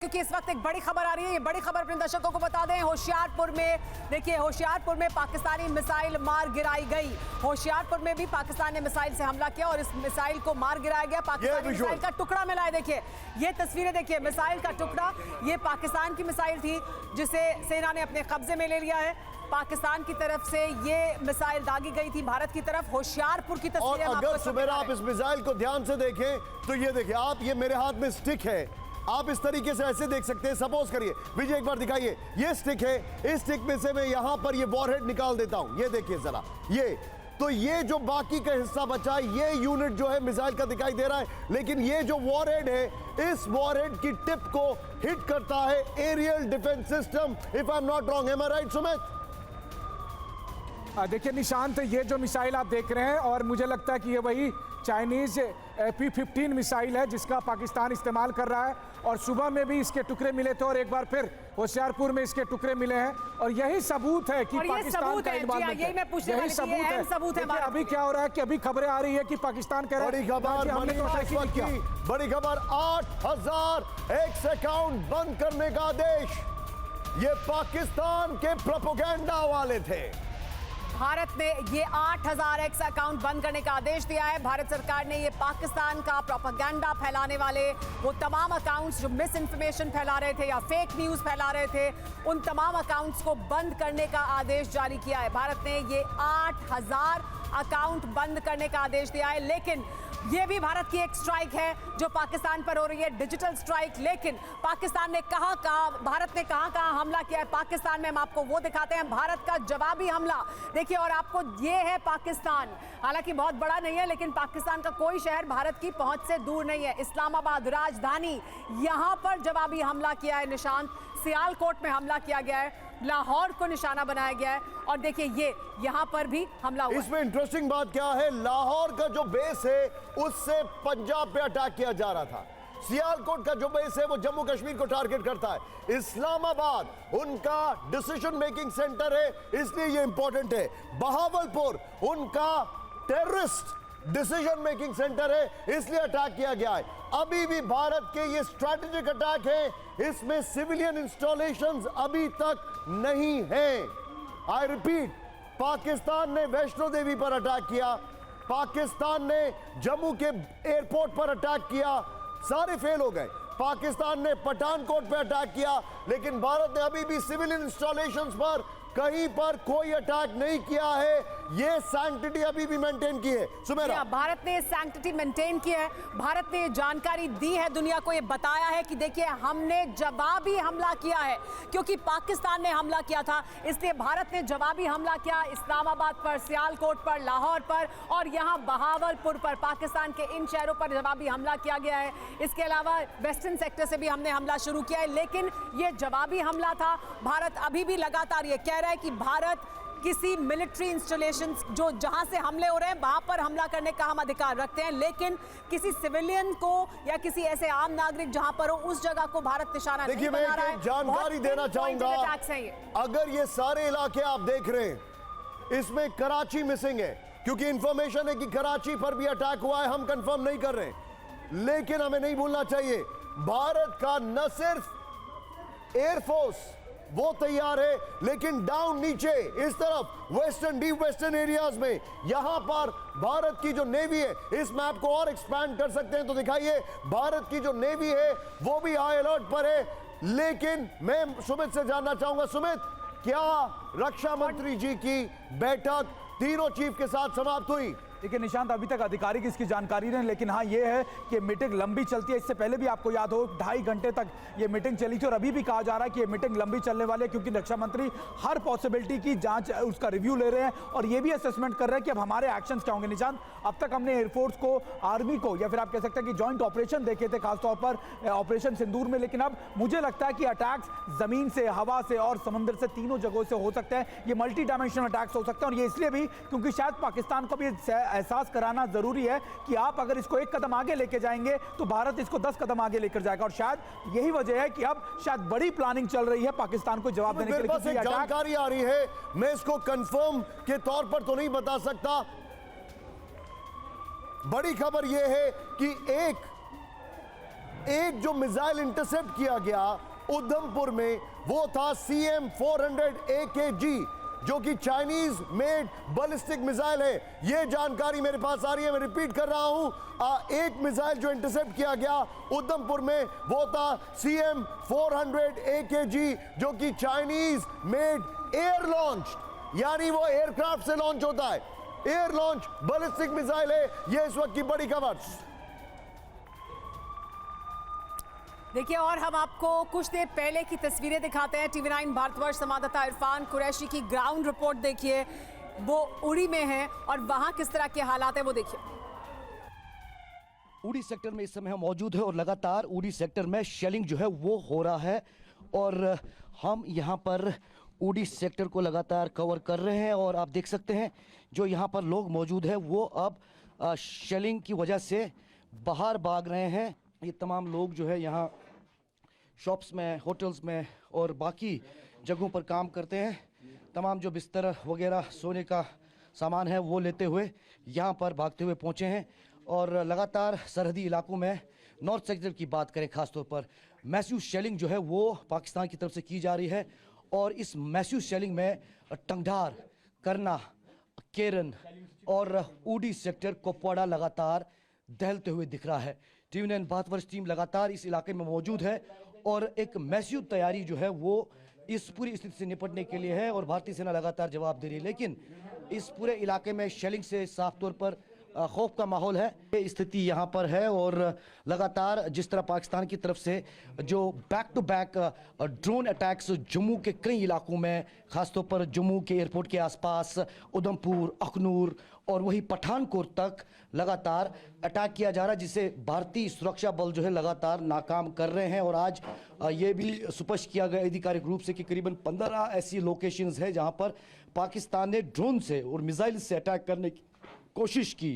क्योंकि इस वक्त एक बड़ी खबर आ रही है। ये बड़ी खबर अपने दर्शकों को बता दें। होशियारपुर में देखिए, होशियारपुर में पाकिस्तानी मिसाइल मार गिराई गई। होशियारपुर में भी पाकिस्तान ने मिसाइल से हमला किया और इस मिसाइल को मार गिराया गया। पाकिस्तानी मिसाइल का टुकड़ा मिला है। देखिए ये तस्वीरें, देखिए मिसाइल का टुकड़ा, ये पाकिस्तान की मिसाइल थी जिसे सेना ने अपने कब्जे में ले लिया है। पाकिस्तान की तरफ से ये मिसाइल दागी गई थी भारत की तरफ। होशियारपुर की तस्वीरें और अगर सुमेरा आप इस मिसाइल को ध्यान से देखें तो ये देखिए आप, ये मेरे हाथ में स्टिक है, आप इस तरीके से ऐसे देख सकते हैं। सपोज करिए, विजय एक बार दिखाइए, ये स्टिक है, इस स्टिक में से मैं यहां पर ये वॉरहेड निकाल देता हूं। ये देखिए जरा, ये तो ये जो बाकी का हिस्सा बचा है, ये यूनिट जो है मिसाइल का दिखाई दे रहा है, लेकिन ये जो वॉरहेड है, इस वॉरहेड की टिप को हिट करता है aerial defence system, if I am not wrong. Am I right Sumit? देखिए निशांत, ये जो मिसाइल आप देख रहे हैं और मुझे लगता है कि ये वही चाइनीज P-15 मिसाइल है जिसका पाकिस्तान इस्तेमाल कर रहा है। और सुबह में भी इसके टुकड़े मिले थे और एक बार फिर होशियारपुर में इसके टुकड़े मिले हैं और यही सबूत है कि पाकिस्तान का इनवॉल्वमेंट है। यही सबूत है। अभी क्या हो रहा है कि अभी खबरें आ रही है कि पाकिस्तान कह रहा है, बड़ी खबर 8,000 एक्स अकाउंट बंद करने का आदेश, ये पाकिस्तान के प्रोपेगेंडा वाले थे। भारत ने ये 8,000 एक्स अकाउंट बंद करने का आदेश दिया है। भारत सरकार ने ये पाकिस्तान का प्रोपेगेंडा फैलाने वाले वो तमाम अकाउंट्स जो मिस इन्फॉर्मेशन फैला रहे थे या फेक न्यूज़ फैला रहे थे, उन तमाम अकाउंट्स को बंद करने का आदेश जारी किया है। भारत ने ये 8,000 अकाउंट बंद करने का आदेश दिया है। लेकिन ये भी भारत की एक स्ट्राइक है जो पाकिस्तान पर हो रही है, डिजिटल स्ट्राइक। लेकिन पाकिस्तान ने भारत ने कहां हमला किया है पाकिस्तान में, हम आपको वो दिखाते हैं। भारत का जवाबी हमला देखिए, और आपको ये है पाकिस्तान, हालांकि बहुत बड़ा नहीं है लेकिन पाकिस्तान का कोई शहर भारत की पहुंच से दूर नहीं है। इस्लामाबाद राजधानी, यहां पर जवाबी हमला किया है निशांत। सियालकोट में हमला किया गया है, लाहौर को निशाना बनाया गया है और देखिए ये यहां पर भी हमला हुआ। इसमें इंटरेस्टिंग बात क्या है, लाहौर का जो बेस है उससे पंजाब पे अटैक किया जा रहा था। सियालकोट का जो बेस है वो जम्मू कश्मीर को टारगेट करता है। इस्लामाबाद उनका डिसीजन मेकिंग सेंटर है, इसलिए ये इंपॉर्टेंट है। बहावलपुर उनका टेररिस्ट डिसीजन मेकिंग सेंटर है, इसलिए अटैक किया गया है। अभी भी भारत के ये स्ट्रैटेजिक अटैक है, इसमें सिविलियन इंस्टॉलेशंस अभी तक नहीं है। आई रिपीट, पाकिस्तान ने वैष्णो देवी पर अटैक किया, पाकिस्तान ने जम्मू के एयरपोर्ट पर अटैक किया, सारे फेल हो गए। पाकिस्तान ने पठानकोट पर अटैक किया, लेकिन भारत ने अभी भी सिविलियन इंस्टॉलेशंस पर कहीं पर कोई अटैक नहीं किया है। ये सैंक्टिटी अभी भी मेंटेन की है। सुमेरा, भारत ने सैंक्टिटी मेंटेन की है। भारत ने जानकारी दी है दुनिया को, ये बताया है कि देखिए हमने जवाबी हमला किया है, क्योंकि पाकिस्तान ने हमला किया था इसलिए भारत ने जवाबी हमला किया। इस्लामाबाद पर, सियालकोट पर, लाहौर पर और यहाँ बहावलपुर पर, पाकिस्तान के इन शहरों पर जवाबी हमला किया गया है। इसके अलावा वेस्टर्न सेक्टर से भी हमने हमला शुरू किया है, लेकिन ये जवाबी हमला था। भारत अभी भी लगातार ये कह रहा है कि भारत किसी मिलिट्री इंस्टॉलेशन जो जहां से हमले हो रहे हैं वहां पर हमला करने का हम अधिकार रखते हैं, लेकिन किसी सिविलियन को या किसी ऐसे आम नागरिक जहां पर हो उस जगह को भारत निशाना नहीं बना रहा है। देखिए, मैं जानकारी देना चाहूंगा, अगर ये सारे इलाके आप देख रहे हैं, इसमें कराची मिसिंग है, क्योंकि इंफॉर्मेशन है कि कराची पर भी अटैक हुआ है, हम कंफर्म नहीं कर रहे, लेकिन हमें नहीं भूलना चाहिए भारत का न सिर्फ एयरफोर्स वो तैयार है, लेकिन डाउन नीचे इस तरफ वेस्टर्न, डीप वेस्टर्न एरियाज में यहां पर भारत की जो नेवी है, इस मैप को और एक्सपैंड कर सकते हैं तो दिखाइए, भारत की जो नेवी है वो भी हाई अलर्ट पर है। लेकिन मैं सुमित से जानना चाहूंगा, सुमित, क्या रक्षा मंत्री जी की बैठक तीनों चीफ के साथ समाप्त हुई? देखिए निशांत, अभी तक आधिकारिक इसकी जानकारी नहीं, लेकिन हाँ ये है कि मीटिंग लंबी चलती है। इससे पहले भी आपको याद हो 2.5 घंटे तक ये मीटिंग चली थी और अभी भी कहा जा रहा है कि ये मीटिंग लंबी चलने वाली है, क्योंकि रक्षा मंत्री हर पॉसिबिलिटी की जांच, उसका रिव्यू ले रहे हैं और ये भी असेसमेंट कर रहे हैं कि अब हमारे एक्शंस क्या होंगे। निशांत, अब तक हमने एयरफोर्स को, आर्मी को, या फिर आप कह सकते हैं कि जॉइंट ऑपरेशन देखे थे, खासतौर पर ऑपरेशन सिंदूर में, लेकिन अब मुझे लगता है कि अटैक्स जमीन से, हवा से और समुद्र से, तीनों जगहों से हो सकते हैं। ये मल्टी डायमेंशनल अटैक्स हो सकते हैं और ये इसलिए भी क्योंकि शायद पाकिस्तान को भी एहसास कराना जरूरी है कि आप अगर इसको एक कदम आगे लेके जाएंगे तो भारत इसको 10 कदम आगे लेकर जाएगा। और शायद यही वजह है कि अब शायद बड़ी प्लानिंग चल रही है पाकिस्तान को जवाब देने के लिए। एक जानकारी आ रही है, मैं इसको कंफर्म के तौर पर तो नहीं बता सकता, बड़ी खबर यह है कि एक एक जो मिसाइल इंटरसेप्ट किया गया उधमपुर में वो था CM-400 AKG, जो कि चाइनीज मेड बैलिस्टिक मिसाइल है। यह जानकारी मेरे पास आ रही है, मैं रिपीट कर रहा हूं। एक मिसाइल जो इंटरसेप्ट किया गया उधमपुर में वो था CM-400 AKG, जो कि चाइनीज मेड एयर लॉन्च, यानी वो एयरक्राफ्ट से लॉन्च होता है, एयर लॉन्च बैलिस्टिक मिसाइल है। यह इस वक्त की बड़ी खबर। देखिए, और हम आपको कुछ देर पहले की तस्वीरें दिखाते हैं। TV9 भारतवर्ष संवाददाता इरफान कुरैशी की ग्राउंड रिपोर्ट देखिए, वो उड़ी में है और वहां किस तरह के हालात है वो देखिए। उड़ी सेक्टर में इस समय हम मौजूद है और लगातार उड़ी सेक्टर में शेलिंग जो है वो हो रहा है और हम यहाँ पर उड़ी सेक्टर को लगातार कवर कर रहे हैं और आप देख सकते हैं जो यहाँ पर लोग मौजूद है वो अब शेलिंग की वजह से बाहर भाग रहे हैं। ये तमाम लोग जो है यहाँ शॉप्स में, होटल्स में और बाकी जगहों पर काम करते हैं। तमाम जो बिस्तर वगैरह सोने का सामान है वो लेते हुए यहाँ पर भागते हुए पहुँचे हैं और लगातार सरहदी इलाकों में नॉर्थ सेक्टर की बात करें खासतौर पर मैसिव शेलिंग जो है वो पाकिस्तान की तरफ से की जा रही है और इस मैसिव शेलिंग में टंगधार, करना, केरन और उड़ी सेक्टर कुपवाड़ा लगातार दहलते हुए दिख रहा है। TV9 भारतवर्ष टीम लगातार इस इलाके में मौजूद है और एक मैसिव तैयारी जो है वो इस पूरी स्थिति से निपटने के लिए है और भारतीय सेना लगातार जवाब दे रही है। लेकिन इस पूरे इलाके में शेलिंग से साफ तौर पर खौफ का माहौल है। ये स्थिति यहाँ पर है और लगातार जिस तरह पाकिस्तान की तरफ से जो back to back drone attacks Jammu के कई इलाकों में, खासतौर पर जम्मू के एयरपोर्ट के आसपास, उधमपुर, अखनूर और वही पठानकोट तक लगातार अटैक किया जा रहा है, जिसे भारतीय सुरक्षा बल जो है लगातार नाकाम कर रहे हैं। और आज ये भी स्पष्ट किया गया आधिकारिक रूप से कि करीबन 15 ऐसी लोकेशंस है जहां पर पाकिस्तान ने ड्रोन से और मिसाइल से अटैक करने की कोशिश की।